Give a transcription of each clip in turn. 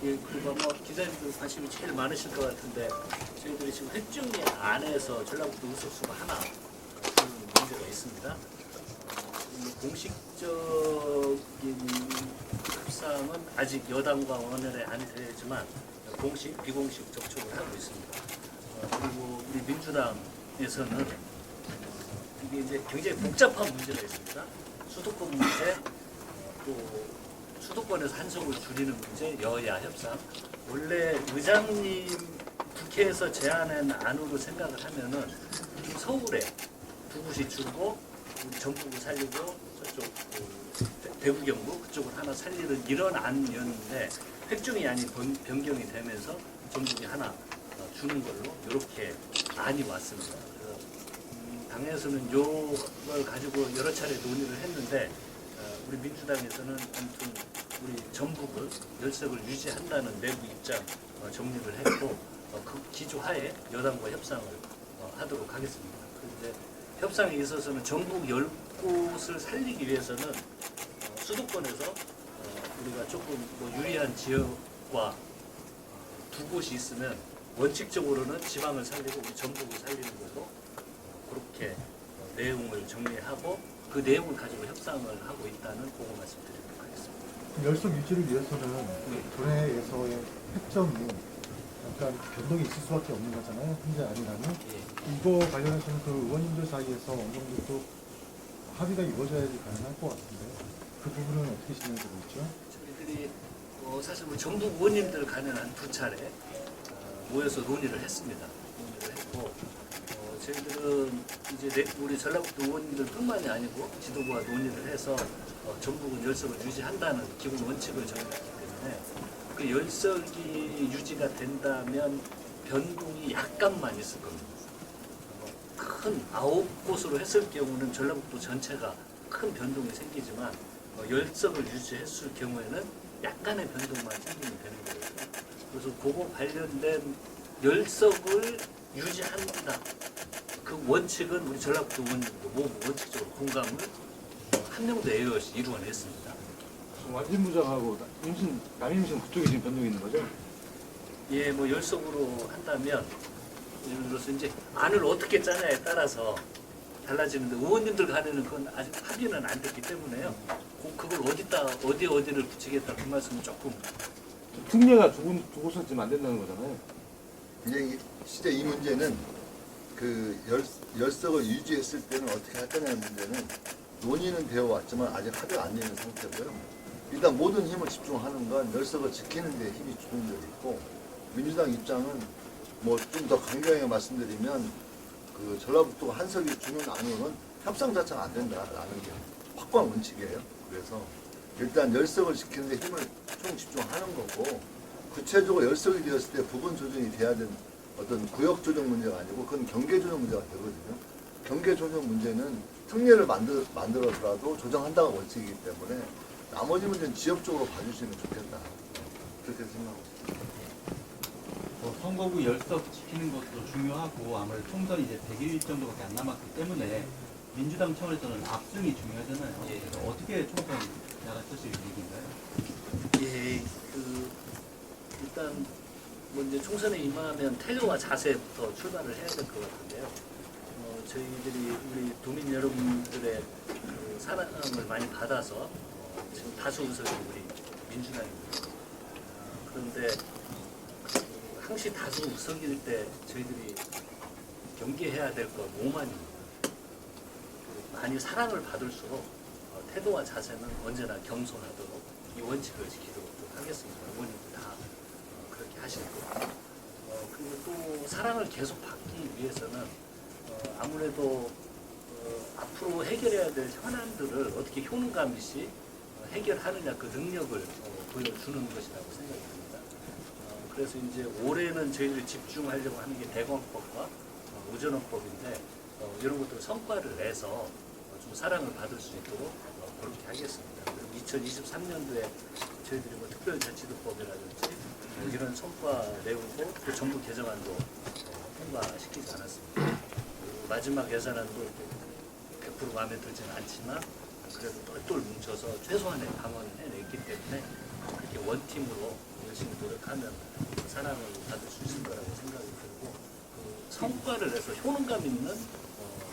예, 그리고 아마 기자님들 관심이 제일 많으실 것 같은데 저희들이 지금 핵중리 안에서 전라북도 의석수가 하나 그런 문제가 있습니다. 공식적인 협상은 아직 여당과 원내에 안 되지만 공식, 비공식 접촉을 하고 있습니다. 그리고 우리 민주당에서는 이게 이제 굉장히 복잡한 문제가 있습니다. 수도권 문제, 또 수도권에서 한석을 줄이는 문제, 여야 협상. 원래 의장님 국회에서 제안한 안으로 생각을 하면은 서울에 두 곳이 줄고 우리 전북을 살리고 저쪽 대구 경북 그쪽을 하나 살리는 이런 안이었는데 핵중이 안이 변경이 되면서 전북이 하나 주는 걸로 이렇게 안이 왔습니다. 그래서 당에서는 이걸 가지고 여러 차례 논의를 했는데 우리 민주당에서는 아무튼 우리 전북을 열석을 유지한다는 내부 입장 정리를 했고 그 기조하에 여당과 협상을 하도록 하겠습니다. 그런데 협상에 있어서는 전북 10곳을 살리기 위해서는 수도권에서 우리가 조금 유리한 지역과 두 곳이 있으면 원칙적으로는 지방을 살리고 우리 전북을 살리는 걸로 그렇게 내용을 정리하고 그 내용을 가지고 협상을 하고 있다는 보고 말씀드리도록 하겠습니다. 열성 유지를 위해서는 전해에서의 획정이 약간 변동이 있을 수밖에 없는 거잖아요. 현재 아니라면. 이거 관련해서는 그 의원님들 사이에서 어느 정도 또 합의가 이루어져야지 가능할 것 같은데 그 부분은 어떻게 진행되고 있죠? 저희들이 사실 우리 전북 의원님들 간에 한 두 차례 모여서 논의를 했습니다. 논의를 했고 저희들은 이제 우리 전라북도 의원님들뿐만이 아니고 지도부와 논의를 해서 전북은 열석을 유지한다는 기본 원칙을 정했기 때문에 그 열석이 유지가 된다면 변동이 약간만 있을 겁니다. 큰 9곳으로 했을 경우는 전라북도 전체가 큰 변동이 생기지만 열석을 유지했을 경우에는 약간의 변동만 생기면 되는 거예요. 그래서 그거 관련된 열석을 유지한다. 그 원칙은 우리 전라북도 의원님도 모두 원칙적으로 공감을 한 명도 애의 없이 이루어냈습니다. 완진무장하고 남임신 그쪽이 지금 변동이 있는 거죠? 예, 열석으로 한다면 예를 들어서 이제 안을 어떻게 짜냐에 따라서 달라지는데 의원님들 간에는 그건 아직 합의는 안 됐기 때문에요. 그걸 어디를 붙이겠다 그 말씀은 조금 특례가 두 곳은 지금 안 된다는 거잖아요. 이제 실제 이 문제는 그 열석을 유지했을 때는 어떻게 할 거냐는 문제는 논의는 되어 왔지만 아직 합의가 안 되는 상태고요. 일단 모든 힘을 집중하는 건 열석을 지키는 데 힘이 주동되어 있고 민주당 입장은 좀 더 강경하게 말씀드리면 그 전라북도가 한석이 주는 안으로는 협상 자체가 안 된다라는 게 확고한 원칙이에요. 그래서 일단 열석을 지키는 데 힘을 총 집중하는 거고 구체적으로 열석이 되었을 때 부분 조정이 돼야 되는 어떤 구역 조정 문제가 아니고 그건 경계 조정 문제가 되거든요. 경계 조정 문제는 특례를 만들어서라도 조정한다가 원칙이기 때문에 나머지 문제는 지역적으로 봐주시면 좋겠다. 그렇게 생각합니다. 선거구 열석 지키는 것도 중요하고 아무래도 총선이 이제 100일 정도밖에 안 남았기 때문에 민주당 차원에서는 압승이 중요하잖아요. 그래서 어떻게 총선 나가실 얘기인가요? 예, 일단 이제 총선에 임하면 태도와 자세부터 출발을 해야 될 것 같은데요. 저희들이 우리 도민 여러분들의 그 사랑을 많이 받아서 지금 다수 의석이 우리 민주당입니다. 그런데 항시 다수 의석일 때 저희들이 경계해야 될 건 오만입니다. 많이 사랑을 받을수록 태도와 자세는 언제나 겸손하도록 이 원칙을 지키도록 좀 하겠습니다. 의원님들 다 그렇게 하실 거고 그리고 또 사랑을 계속 받기 위해서는 아무래도 앞으로 해결해야 될 현안들을 어떻게 효능감 있이 해결하느냐 그 능력을 보여주는 것이라고 생각이 듭니다. 그래서 이제 올해는 저희들이 집중하려고 하는 게 대공법과 우전헌법인데 이런 것들 성과를 내서 좀 사랑을 받을 수 있도록 그렇게 하겠습니다. 그리고 2023년도에 저희들이 특별자치도법이라든지 이런 성과 내우고 또 정부 개정안도 통과시키지 않았습니다. 그리고 마지막 예산안도 100% 마음에 들지는 않지만 그래도 똘똘 뭉쳐서 최소한의 방안을 해냈기 때문에 그렇게 원팀으로 열심히 노력하면 사랑을 받을 수 있을 거라고 생각이 들고 그 성과를 내서 효능감 있는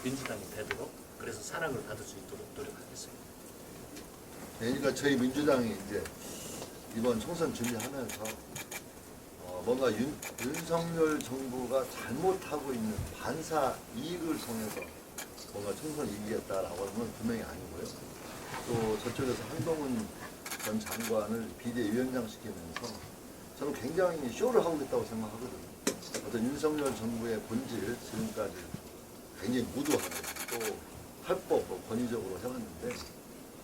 민주당이 되도록 그래서 사랑을 받을 수 있도록 노력하겠습니다. 그러니까 저희 민주당이 이제 이번 총선 준비하면서 뭔가 윤석열 정부가 잘못하고 있는 반사 이익을 통해서 뭔가 총선 이기겠다라고 하는 분명히 아니고요. 또 저쪽에서 한동훈 전 장관을 비대위원장 시키면서 저는 굉장히 쇼를 하고 있다고 생각하거든요. 어떤 윤석열 정부의 본질 지금까지 굉장히 무도하고 또 할 법 없고 권위적으로 해왔는데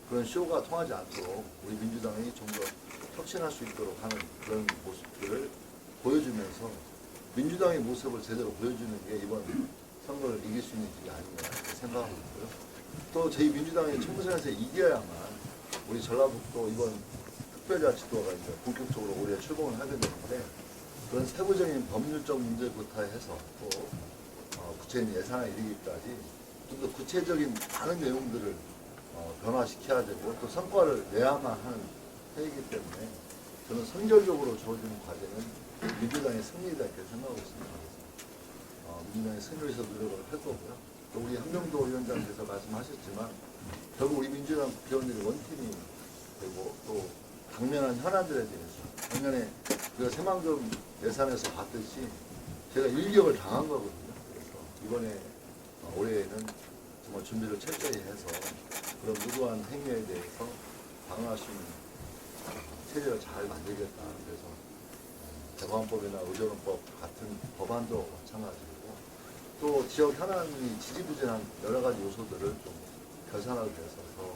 그런 쇼가 통하지 않도록 우리 민주당이 좀 더 혁신할 수 있도록 하는 그런 모습들을 보여주면서 민주당의 모습을 제대로 보여주는 게 이번 선거를 이길 수 있는 길이 아닌가 생각하고 있고요. 또 저희 민주당이 총선에서 이겨야만 우리 전라북도 이번 특별자치도가 이제 본격적으로 올해 출범을 하게 되는데 그런 세부적인 법률적 문제부터 해서 또 구체적인 예산에 이르기까지 좀 더 구체적인 많은 내용들을 변화시켜야 되고 또 성과를 내야만 하는 회의이기 때문에 저는 선결적으로 주어지는 과제는 민주당의 승리이다 이렇게 생각하고 있습니다. 민주당의 승리를 위해서 노력을 할 거고요. 또 우리 한명도 위원장께서 말씀하셨지만 결국 우리 민주당 국회의원들이 원팀이 되고 또 당면한 현안들에 대해서 작년에 우리가 새만금 예산에서 봤듯이 제가 일격을 당한 거거든요. 그래서 이번에 올해에는 정말 준비를 철저히 해서 그런 무도한 행위에 대해서 방어할 수 있는 체제를 잘 만들겠다. 그래서 대관법이나 의료원법 같은 법안도 마찬가지고 또 지역 현안이 지지부진한 여러 가지 요소들을 좀 개선하기 위해서 더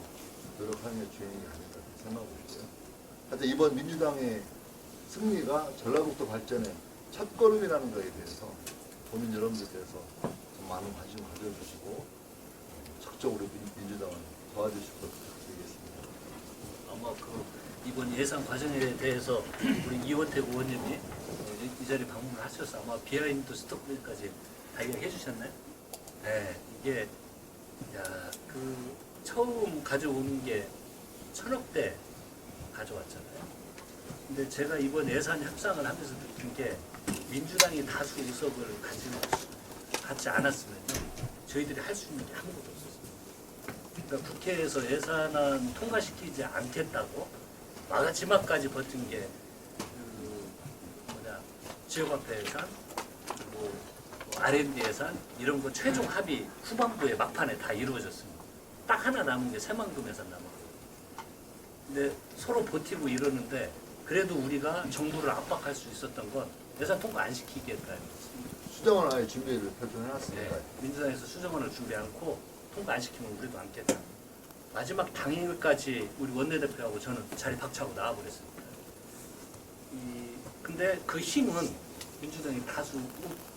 노력하는 게 주인이 아닌가 생각하고 있고요. 하여튼 이번 민주당의 승리가 전라북도 발전의 첫걸음이라는 것에 대해서 국민 여러분들께서 좀 많은 관심 가져주시고 적극적으로 민주당을 도와주실 것 부탁드리겠습니다. 아마 이번 예산 과정에 대해서 우리 이원택 의원님이 이 자리 방문을 하셔서 아마 비하인드 스토리까지 다 이야기해 주셨나요? 네, 이게 처음 가져오는 게 1,000억대 가져왔잖아요. 근데 제가 이번 예산 협상을 하면서 느낀 게 민주당이 다수 의석을 갖지 않았으면요 저희들이 할 수 있는 게 아무것도 없었어요. 그러니까 국회에서 예산안 통과시키지 않겠다고 마지막까지 버틴 게 지역화폐 예산, 그리고 R&D 예산 이런 거 최종 합의 후반부에 막판에 다 이루어졌습니다. 딱 하나 남은 게 새만금 예산 남았거든요. 근데 서로 버티고 이러는데 그래도 우리가 정부를 압박할 수 있었던 건 예산 통과 안 시키겠다는 것입니다. 수정을 아예 준비를 발표해놨습니다. 네, 민주당에서 수정안을 준비 않고 통과 안 시키면 우리도 않겠다. 마지막 당일까지 우리 원내대표하고 저는 자리 박차고 나와버렸습니다. 근데 그 힘은 민주당이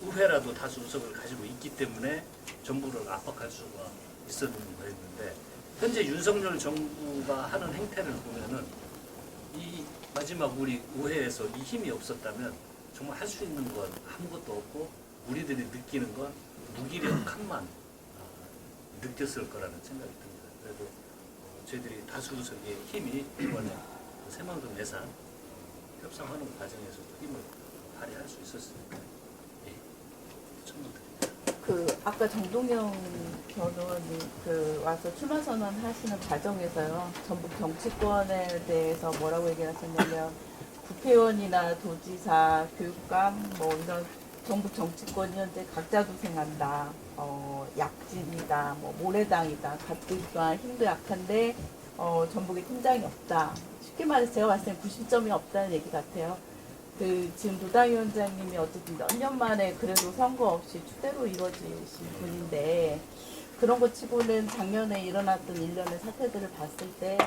의회라도 다수 의석을 가지고 있기 때문에 정부를 압박할 수가 있었는 거였는데 현재 윤석열 정부가 하는 행태를 보면은 이 마지막 우리 의회에서 이 힘이 없었다면 정말 할 수 있는 건 아무것도 없고 우리들이 느끼는 건 무기력함만 느꼈을 거라는 생각이 듭니다. 그래도 저희들이 다수 의석의 힘이 이번에 새만금 예산 협상하는 과정에서도 힘을 발휘할 수 있었으니까 천만다립니다. 아까 정동영 변호원이 와서 출마 선언 하시는 과정에서요 전북 정치권에 대해서 뭐라고 얘기하셨냐면 국회의원이나 도지사, 교육감 뭐 이런 전북 정치권이 현재 각자 도생한다, 약진이다, 뭐 모래당이다, 가뜩 또한 힘도 약한데 전북에 팀장이 없다. 쉽게 말해서 제가 봤을 때 90점이 없다는 얘기 같아요. 지금 노당위원장님이 어쨌든 몇 년 만에 그래도 선거 없이 추대로 이루어지신 분인데 그런 것 치고는 작년에 일어났던 일련의 사태들을 봤을 때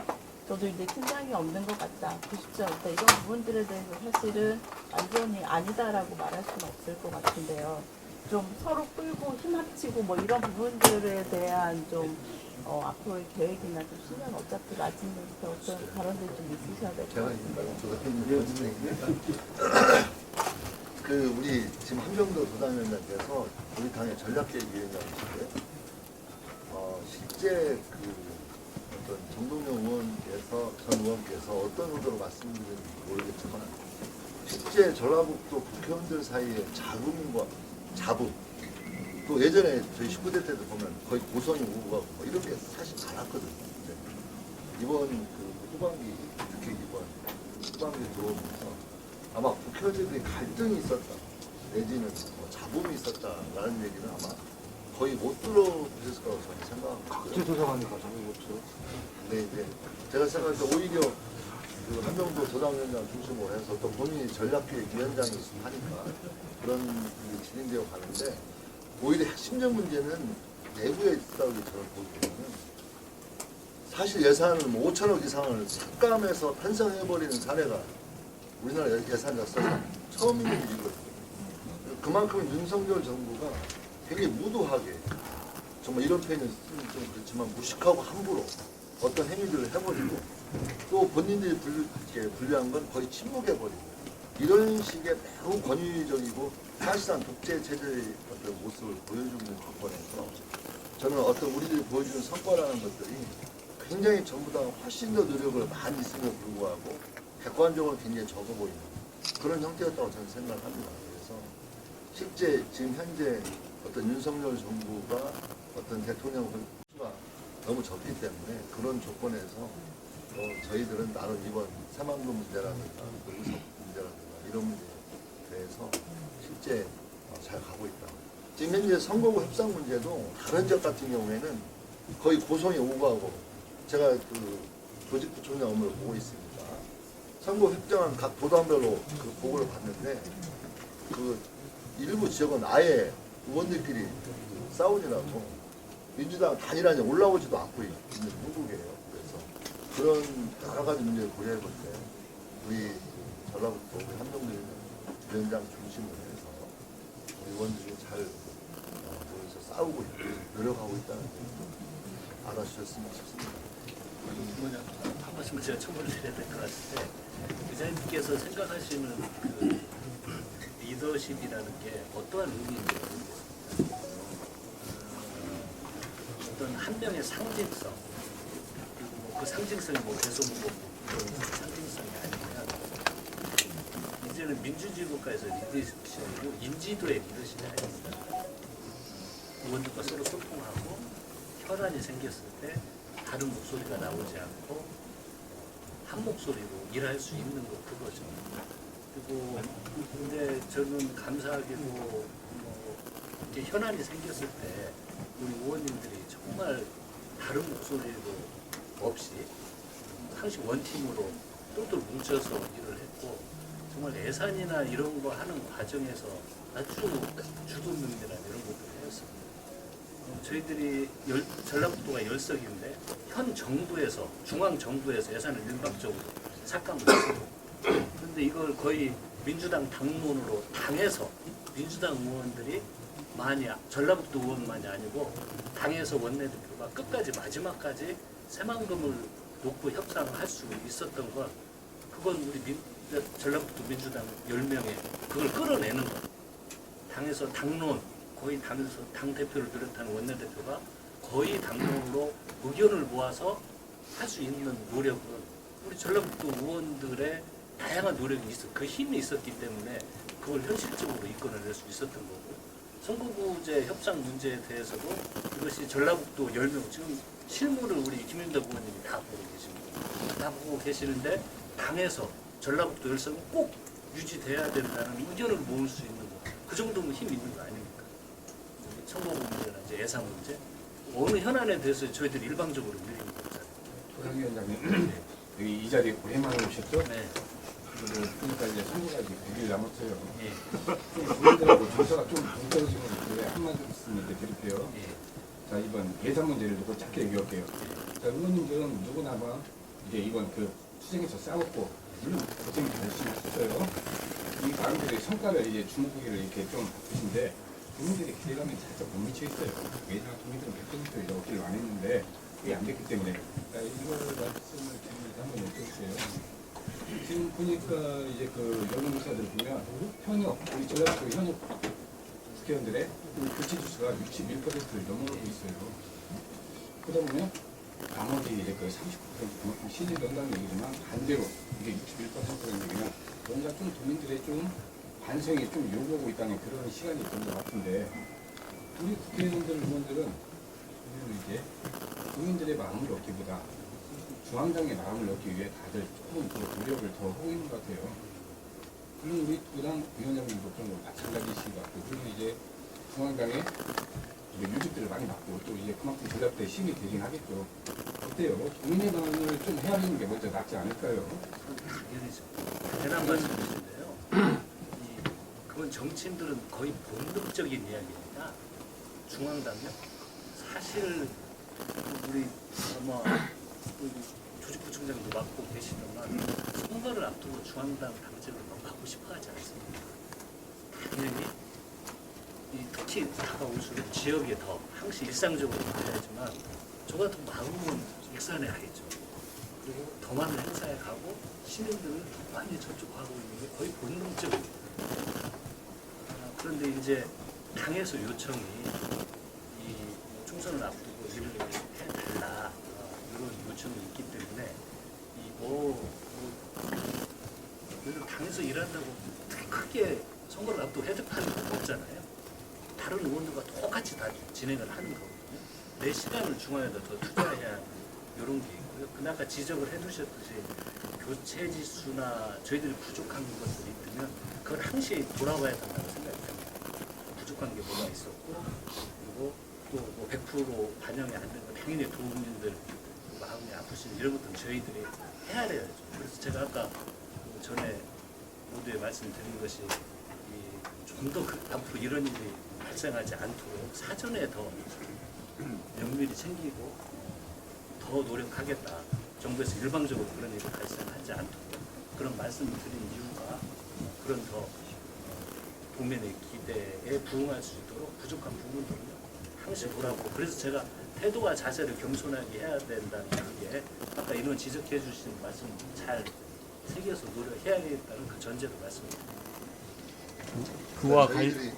저도 이제 팀장이 없는 것 같다, 90점 없다 이런 부분들에 대해서 사실은 완전히 아니다라고 말할 수는 없을 것 같은데요. 좀 서로 끌고 힘 합치고 뭐 이런 부분들에 대한 좀 앞으로의 계획이나 좀 수면 어차피 마지막부터 어떤 발언들 좀 있으셔야 될 것 제가 같아요. 우리 지금 한명도 부당위원장께서 우리 당의 전략계획위원장이신데 실제 어떤 정동영 의원께서 전 의원께서 어떤 의도로 말씀드리는지 모르겠지만 실제 전라북도 국회의원들 사이에 자금과 자부 또 예전에 저희 19대 때도 보면 거의 고성이 오고 가고 뭐 이런 게 사실 많았거든요. 근데 이번 그 후반기 특히 이번 후반기 들어오면서 아마 국회의원들이 갈등이 있었다 내지는 뭐 자본이 있었다라는 얘기는 아마 거의 못 들어보셨을 거라고 저는 생각합니다. 국제조사관이 가장 못죠. 네, 네. 제가 생각할 때 오히려 그 한명도 도당위원장 중심으로 해서 또 본인이 전략기획위원장이 하니까 그런 게 진행되어 가는데 오히려 핵심적 문제는 내부에 있다고 저는 보기에는 사실 예산을 뭐 5천억 이상을 삭감해서 편성해버리는 사례가 우리나라 예산 역사상 처음 있는 일이거든요. 그만큼 윤석열 정부가 굉장히 무도하게 정말 이런 표현은 좀 그렇지만 무식하고 함부로 어떤 행위들을 해버리고 또 본인들이 불리한 건 거의 침묵해버리고 이런 식의 매우 권위적이고 사실상 독재 체제의 어떤 모습을 보여주는 조건에서 저는 어떤 우리들이 보여주는 성과라는 것들이 굉장히 전보다 훨씬 더 노력을 많이 했음에도 불구하고 객관적으로 굉장히 적어 보이는 그런 형태였다고 저는 생각합니다. 그래서 실제 지금 현재 어떤 윤석열 정부가 어떤 대통령 선수가 너무 적기 때문에 그런 조건에서 저희들은 나름 이번 새만금 문제라든가 의석 문제라든가 이런 문제에 대해서 실제 잘 가고 있다. 지금 현재 선거구 협상 문제도 다른 지역 같은 경우에는 거의 고성이 오고 가고 제가 그 조직부총장 업무를 보고 있습니다. 선거 협정안 각 도당별로 그 보고를 봤는데 그 일부 지역은 아예 의원들끼리 싸우느라고 민주당 단일화에 올라오지도 않고 있는 한국이에요. 그래서 그런 여러 가지 문제를 고려해 볼 때 우리 전라북도 우리 한명도 위원장 중심으로 해서 우리 의원들이 잘 모여서 싸우고 있고 노력하고 있다는 점 알아주셨으면 싶습니다. 뭐냐 한 말씀을 제가 첨부를 드려야 될 것 같은데 기자님께서 생각하시는 그 리더십이라는 게 어떠한 의미인지 모르겠습니다. 어떤 한 명의 상징성 그리고 그 상징성이 뭐 대소문고 그런 상징성이 아니면 이제는 민주주의 국가에서 리더십이 아니고 인지도의 리더십이 아닙니다. 의원들과 서로 소통하고 혈안이 생겼을 때 다른 목소리가 나오지 않고 한 목소리로 일할 수 있는 거 그거죠. 그리고 근데 저는 감사하게도 뭐 이렇게 현안이 생겼을 때 우리 의원님들이 정말 다른 목소리도 없이 항상 원팀으로 똘똘 뭉쳐서 일을 했고 정말 예산이나 이런 거 하는 과정에서 아주 주도면밀한 이런 것들을 했습니다. 저희들이 전라북도가 10석인데 현 정부에서 중앙 정부에서 예산을 일방적으로 삭감을 했어요. 그런데 이걸 거의 민주당 당론으로 당에서 민주당 의원들이 전라북도 의원만이 아니고 당에서 원내대표가 끝까지 마지막까지 새만금을 놓고 협상을 할 수 있었던 건 그건 우리 전라북도 민주당 10명의 그걸 끌어내는 것. 당에서 당론 거의 당 대표를 비롯한 원내대표가 거의 당론으로 의견을 모아서 할 수 있는 노력은 우리 전라북도 의원들의 다양한 노력이 그 힘이 있었기 때문에 그걸 현실적으로 이끌어낼 수 있었던 거고 선거구제 협상 문제에 대해서도 이것이 전라북도 10명 지금 실무를 우리 김윤덕 의원님이 다 보고 계십니다. 다 보고 계시는데 당에서 전라북도 10석은 꼭 유지돼야 된다는 의견을 모을 수 있는 거 그 정도면 힘이 있는 거 아닙니까? 선거구 문제나 이제 예산 문제 어느 현안에 대해서 저희들이 일방적으로 밀리는 거잖아요. 도당 위원장님 여기 이 자리에 오랜만에 오셨죠? 네. 그러니까 이제 선거가 이제 100일 남았어요. 예. 좀 의원들하고 정서가 좀 동떨어지는 것 같아요. 한마디 말씀 드릴게요. 예. 자, 이번 예산 문제를 놓고 짧게 얘기할게요. 자, 의원님들은 누구나 이제 이번 그 투쟁에서 싸웠고 물론 고생 열심히 했어요. 이 나름대로의 성과를 이제 주목하기를 이렇게 좀 바쁘신데 국민들의 기대감이 살짝 못 미쳐 있어요. 예상 국민들은 100% 얻기를 안 했는데 그게 안 됐기 때문에 이거 말씀을 드리면서 한번 여쭤볼게요. 지금 보니까 이제 그 여론조사들 보면 현역 우리 전라북도 현역 국회의원들의 그 교체 주수가 61%를 넘어가고 있어요. 그러다 보면 나머지 이제 그 30% 그만큼 신임을 한다는 얘기지만 반대로 이게 61%라는 얘기는 뭔가 좀 도민들의 좀 반성이 좀 요구하고 있다는 그런 시간이 있던 것 같은데 우리 국회의원들 의원들은 우리는 이제 국민들의 마음을 얻기보다 중앙당의 마음을 얻기 위해 다들 조금 더 노력을 더 하고 있는 것 같아요. 물론 우리 두 당 위원장님도 좀 마찬가지신 것 같고 그리고 이제 중앙당의 유족들을 많이 받고 또 이제 그만큼 전략대 힘이 되긴 하겠죠. 어때요? 국민의 마음을 좀 헤아리는 게 먼저 낫지 않을까요? 대단한 말씀이신데요. 그건 정치인들은 거의 본능적인 이야기입니다. 중앙당요? 사실 우리 아마 조직부총장도 맡고 계시지만 선거를 앞두고 중앙당 당직을 너무 받고 싶어하지 않습니다. 당연히 특히 다가올수록 지역에 더 항시 일상적으로 가야지만 저 같은 마음은 익산에 가겠죠. 그리고 더 많은 행사에 가고 시민들을 더 많이 접촉하고 있는 게 거의 본능적입니다. 그런데 이제 당에서 요청이 이 총선을 앞두고 일을 해달라 이런 요청이 있기 때문에 그래서 당에서 일한다고 크게 선거를 앞두고 해득하는 건 없잖아요. 다른 의원들과 똑같이 다 진행을 하는 거거든요. 내 시간을 중앙에다 더 투자해야 하는 이런 게 있고요. 아까 지적을 해두셨듯이 교체 지수나 저희들이 부족한 것들이 있으면 그걸 항시 돌아봐야 한다는 생각이 듭니다. 부족한 게 뭐가 있었고 그리고 또 100% 반영이 안 된 거 당연히 도민들 마음이 아프신 이런 것들은 저희들이 헤아려야죠. 그래서 제가 아까 전에 모두에 말씀드린 것이 좀 더 앞으로 이런 일이 발생하지 않도록 사전에 더 면밀히 챙기고 더 노력하겠다. 정부에서 일방적으로 그런 일이 발생하지 않도록 그런 말씀을 드린 이유가 그런 더 국민의 기대에 부응할 수 있도록 부족한 부분들은요 항시 돌아보고 그래서 제가 태도와 자세를 겸손하게 해야 된다는 그게 아까 이런 지적해 주신 말씀 잘 새겨서 노력해야겠다는 그 전제로 말씀드립니다. 그와 관련